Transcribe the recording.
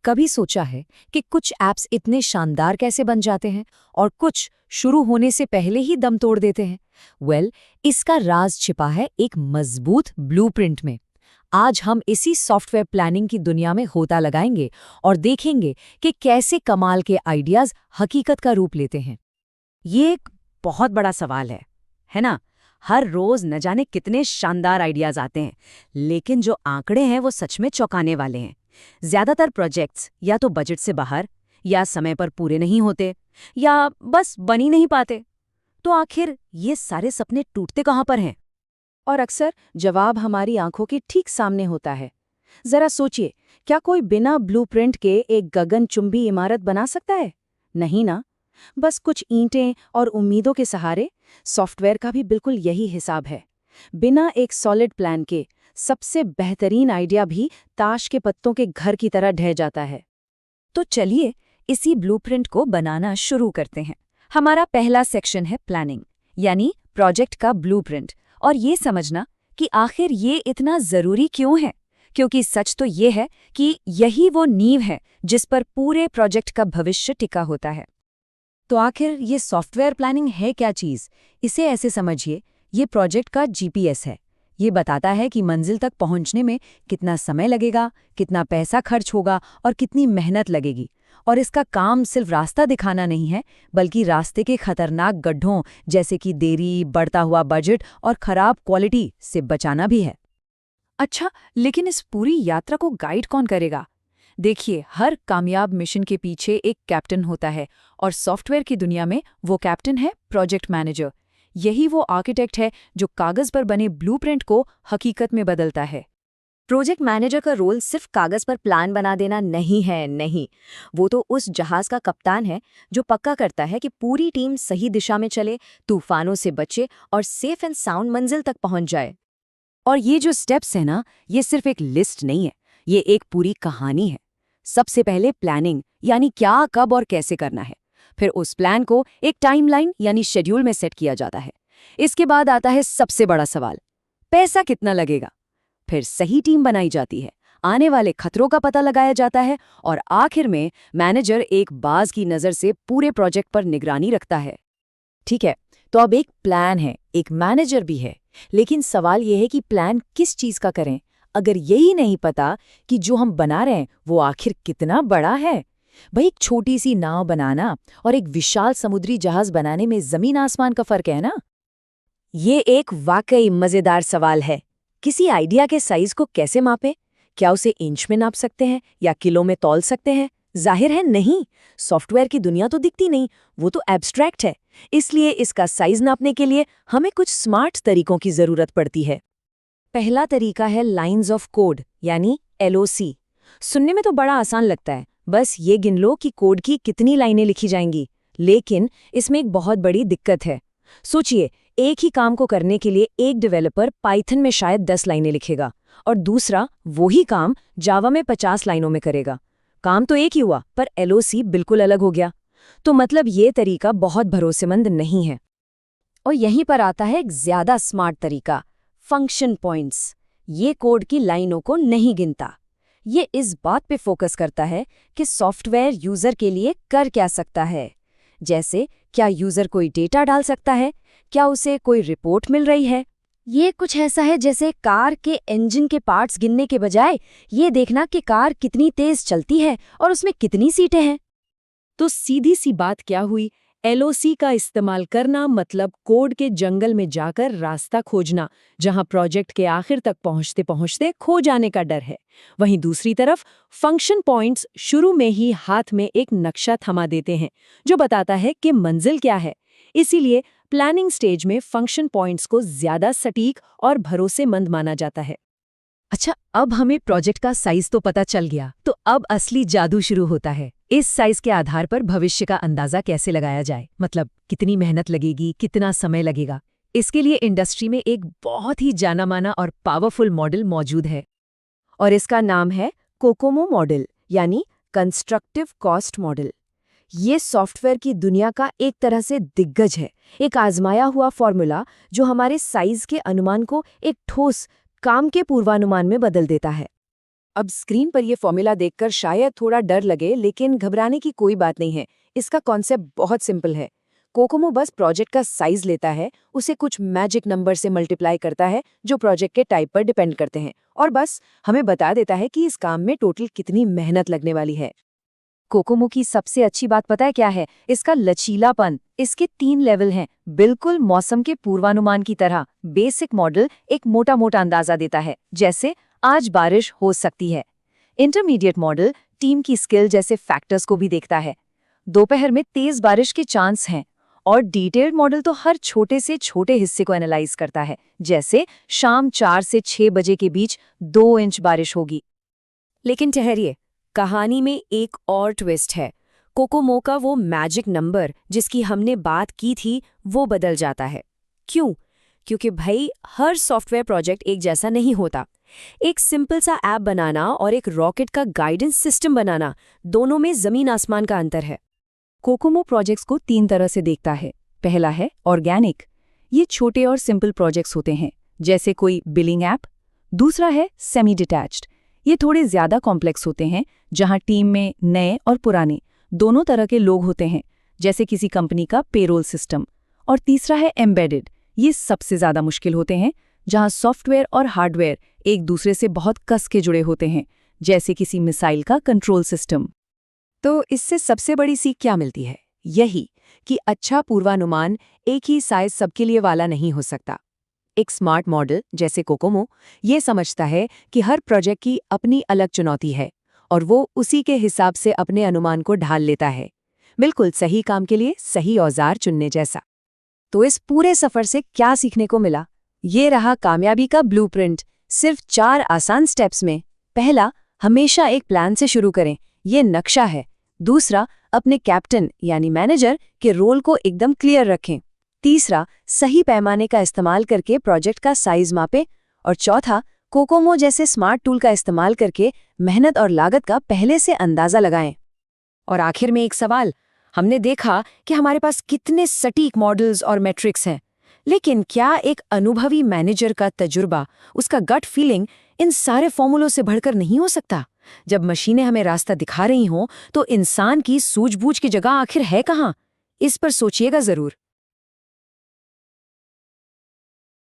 कभी सोचा है कि कुछ ऐप्स इतने शानदार कैसे बन जाते हैं और कुछ शुरू होने से पहले ही दम तोड़ देते हैं? इसका राज छिपा है एक मजबूत ब्लूप्रिंट में। आज हम इसी सॉफ्टवेयर प्लानिंग की दुनिया में होता लगाएंगे और देखेंगे कि कैसे कमाल के आइडियाज हकीकत का रूप लेते हैं। ये एक बहुत बड़ा सवाल है ना? हर रोज न जाने कितने शानदार आइडियाज आते हैं, लेकिन जो आंकड़े हैं वो सच में चौंकाने वाले हैं। ज्यादातर प्रोजेक्ट्स या तो बजट से बाहर, या समय पर पूरे नहीं होते, या बस बन ही नहीं पाते। तो आखिर ये सारे सपने टूटते कहाँ पर हैं? और अक्सर जवाब हमारी आंखों के ठीक सामने होता है। जरा सोचिए, क्या कोई बिना ब्लूप्रिंट के एक गगनचुंबी इमारत बना सकता है? नहीं ना। बस कुछ ईंटें और उम्मीदों के सहारे। सॉफ्टवेयर का भी बिल्कुल यही हिसाब है। बिना एक सॉलिड प्लान के सबसे बेहतरीन आइडिया भी ताश के पत्तों के घर की तरह ढह जाता है। तो चलिए इसी ब्लूप्रिंट को बनाना शुरू करते हैं। हमारा पहला सेक्शन है प्लानिंग, यानी प्रोजेक्ट का ब्लूप्रिंट। और ये समझना कि आखिर ये इतना जरूरी क्यों है, क्योंकि सच तो ये है कि यही वो नींव है जिस पर पूरे प्रोजेक्ट का भविष्य टिका होता है। तो आखिर ये सॉफ्टवेयर प्लानिंग है क्या चीज़? इसे ऐसे समझिए, ये प्रोजेक्ट का जीपीएस है। ये बताता है कि मंजिल तक पहुंचने में कितना समय लगेगा, कितना पैसा खर्च होगा और कितनी मेहनत लगेगी। और इसका काम सिर्फ रास्ता दिखाना नहीं है, बल्कि रास्ते के खतरनाक गड्ढों जैसे कि देरी, बढ़ता हुआ बजट और खराब क्वालिटी से बचाना भी है। अच्छा, लेकिन इस पूरी यात्रा को गाइड कौन करेगा? देखिए, हर कामयाब मिशन के पीछे एक कैप्टन होता है, और सॉफ्टवेयर की दुनिया में वो कैप्टन है प्रोजेक्ट मैनेजर। यही वो आर्किटेक्ट है जो कागज पर बने ब्लूप्रिंट को हकीकत में बदलता है। प्रोजेक्ट मैनेजर का रोल सिर्फ कागज पर प्लान बना देना नहीं है, नहीं। वो तो उस जहाज का कप्तान है जो पक्का करता है कि पूरी टीम सही दिशा में चले, तूफानों से बचे और सेफ एंड साउंड मंजिल तक पहुंच जाए। और ये जो स्टेप्स है ना, ये सिर्फ एक लिस्ट नहीं है, ये एक पूरी कहानी है। सबसे पहले प्लानिंग, यानी क्या, कब और कैसे करना है। फिर उस प्लान को एक टाइमलाइन यानी शेड्यूल में सेट किया जाता है। इसके बाद आता है सबसे बड़ा सवाल, पैसा कितना लगेगा। फिर सही टीम बनाई जाती है, आने वाले खतरों का पता लगाया जाता है, और आखिर में मैनेजर एक बाज की नज़र से पूरे प्रोजेक्ट पर निगरानी रखता है। ठीक है, तो अब एक प्लान है, एक मैनेजर भी है, लेकिन सवाल यह है कि प्लान किस चीज़ का करें, अगर यही नहीं पता कि जो हम बना रहे हैं वो आखिर कितना बड़ा है। भाई, एक छोटी सी नाव बनाना और एक विशाल समुद्री जहाज बनाने में जमीन आसमान का फर्क है ना। ये एक वाकई मजेदार सवाल है। किसी आइडिया के साइज को कैसे मापें? क्या उसे इंच में नाप सकते हैं या किलो में तौल सकते हैं? जाहिर है नहीं। सॉफ्टवेयर की दुनिया तो दिखती नहीं, वो तो एब्स्ट्रैक्ट है। इसलिए इसका साइज नापने के लिए हमें कुछ स्मार्ट तरीकों की जरूरत पड़ती है। पहला तरीका है लाइंस ऑफ कोड, यानी LOC। सुनने में तो बड़ा आसान लगता है, बस ये गिन लो कि कोड की कितनी लाइनें लिखी जाएंगी। लेकिन इसमें एक बहुत बड़ी दिक्कत है। सोचिए, एक ही काम को करने के लिए एक डेवलपर पाइथन में शायद 10 लाइनें लिखेगा और दूसरा वही काम जावा में 50 लाइनों में करेगा। काम तो एक ही हुआ, पर LOC बिल्कुल अलग हो गया। तो मतलब ये तरीका बहुत भरोसेमंद नहीं है। और यहीं पर आता है एक ज्यादा स्मार्ट तरीका, फंक्शन पॉइंट्स। ये कोड की लाइनों को नहीं गिनता। ये इस बात पे फोकस करता है कि सॉफ्टवेयर यूजर के लिए कर क्या सकता है। जैसे, क्या यूजर कोई डेटा डाल सकता है, क्या उसे कोई रिपोर्ट मिल रही है। ये कुछ ऐसा है जैसे कार के इंजन के पार्ट्स गिनने के बजाय ये देखना कि कार कितनी तेज चलती है और उसमें कितनी सीटें हैं। तो सीधी सी बात क्या हुई, LOC का इस्तेमाल करना मतलब कोड के जंगल में जाकर रास्ता खोजना, जहां प्रोजेक्ट के आखिर तक पहुंचते पहुंचते खो जाने का डर है। वहीं दूसरी तरफ फंक्शन पॉइंट्स शुरू में ही हाथ में एक नक्शा थमा देते हैं जो बताता है कि मंजिल क्या है। इसीलिए प्लानिंग स्टेज में फंक्शन पॉइंट्स को ज्यादा सटीक और भरोसेमंद माना जाता है। अच्छा, अब हमें प्रोजेक्ट का साइज तो पता चल गया, तो अब असली जादू शुरू होता है। इस साइज के आधार पर भविष्य का अंदाजा कैसे लगाया जाए, मतलब कितनी मेहनत लगेगी, कितना समय लगेगा। इसके लिए इंडस्ट्री में एक बहुत ही जाना माना और पावरफुल मॉडल मौजूद है, और इसका नाम है कोकोमो मॉडल, यानी कंस्ट्रक्टिव कॉस्ट मॉडल। ये सॉफ्टवेयर की दुनिया का एक तरह से दिग्गज है, एक आजमाया हुआ फॉर्मूला जो हमारे साइज के अनुमान को एक ठोस काम के पूर्वानुमान में बदल देता है। अब स्क्रीन पर ये फॉर्मूला देखकर शायद थोड़ा डर लगे, लेकिन घबराने की कोई बात नहीं है। इसका कॉन्सेप्ट बहुत सिंपल है। कोकोमो बस प्रोजेक्ट का साइज लेता है, उसे कुछ मैजिक नंबर से मल्टीप्लाई करता है जो प्रोजेक्ट के टाइप पर डिपेंड करते हैं, और बस हमें बता देता है कि इस काम में टोटल कितनी मेहनत लगने वाली है। कोकोमो की सबसे अच्छी बात पता है क्या है? इसका लचीलापन। इसके 3 लेवल हैं, बिल्कुल मौसम के पूर्वानुमान की तरह। बेसिक मॉडल एक मोटा मोटा अंदाजा देता है, जैसे आज बारिश हो सकती है। इंटरमीडिएट मॉडल टीम की स्किल जैसे फैक्टर्स को भी देखता है, दोपहर में तेज बारिश के चांस हैं। और डिटेल्ड मॉडल तो हर छोटे से छोटे हिस्से को एनालाइज करता है, जैसे शाम 4 से 6 बजे के बीच 2 इंच बारिश होगी। लेकिन ठहरिए, कहानी में एक और ट्विस्ट है। कोकोमो का वो मैजिक नंबर जिसकी हमने बात की थी, वो बदल जाता है। क्यों? क्योंकि भाई, हर सॉफ्टवेयर प्रोजेक्ट एक जैसा नहीं होता। एक सिंपल सा ऐप बनाना और एक रॉकेट का गाइडेंस सिस्टम बनाना, दोनों में जमीन आसमान का अंतर है। कोकोमो प्रोजेक्ट्स को 3 तरह से देखता है। पहला है ऑर्गेनिक। ये छोटे और सिंपल प्रोजेक्ट्स होते हैं, जैसे कोई बिलिंग ऐप। दूसरा है सेमी डिटैच्ड। ये थोड़े ज्यादा कॉम्प्लेक्स होते हैं, जहां टीम में नए और पुराने दोनों तरह के लोग होते हैं, जैसे किसी कंपनी का पेरोल सिस्टम। और तीसरा है एम्बेडेड। ये सबसे ज्यादा मुश्किल होते हैं, जहां सॉफ्टवेयर और हार्डवेयर एक दूसरे से बहुत कस के जुड़े होते हैं, जैसे किसी मिसाइल का कंट्रोल सिस्टम। तो इससे सबसे बड़ी सीख क्या मिलती है? यही कि अच्छा पूर्वानुमान एक ही साइज सबके लिए वाला नहीं हो सकता। एक स्मार्ट मॉडल जैसे कोकोमो ये समझता है कि हर प्रोजेक्ट की अपनी अलग चुनौती है, और वो उसी के हिसाब से अपने अनुमान को ढाल लेता है, बिल्कुल सही काम के लिए सही औजार चुनने जैसा। तो इस पूरे सफर से क्या सीखने को मिला? ये रहा कामयाबी का ब्लूप्रिंट, सिर्फ 4 आसान स्टेप्स में। पहला, हमेशा एक प्लान से शुरू करें, ये नक्शा है। दूसरा, अपने कैप्टन यानी मैनेजर के रोल को एकदम क्लियर रखें। तीसरा, सही पैमाने का इस्तेमाल करके प्रोजेक्ट का साइज मापें। और चौथा, कोकोमो जैसे स्मार्ट टूल का इस्तेमाल करके मेहनत और लागत का पहले से अंदाजा लगाएं। और आखिर में एक सवाल, हमने देखा कि हमारे पास कितने सटीक मॉडल्स और मैट्रिक्स हैं, लेकिन क्या एक अनुभवी मैनेजर का तजुर्बा, उसका गट फीलिंग इन सारे फॉर्मूलों से बढ़कर नहीं हो सकता? जब मशीनें हमें रास्ता दिखा रही हों, तो इंसान की सूझबूझ की जगह आखिर है कहाँ? इस पर सोचिएगा जरूर।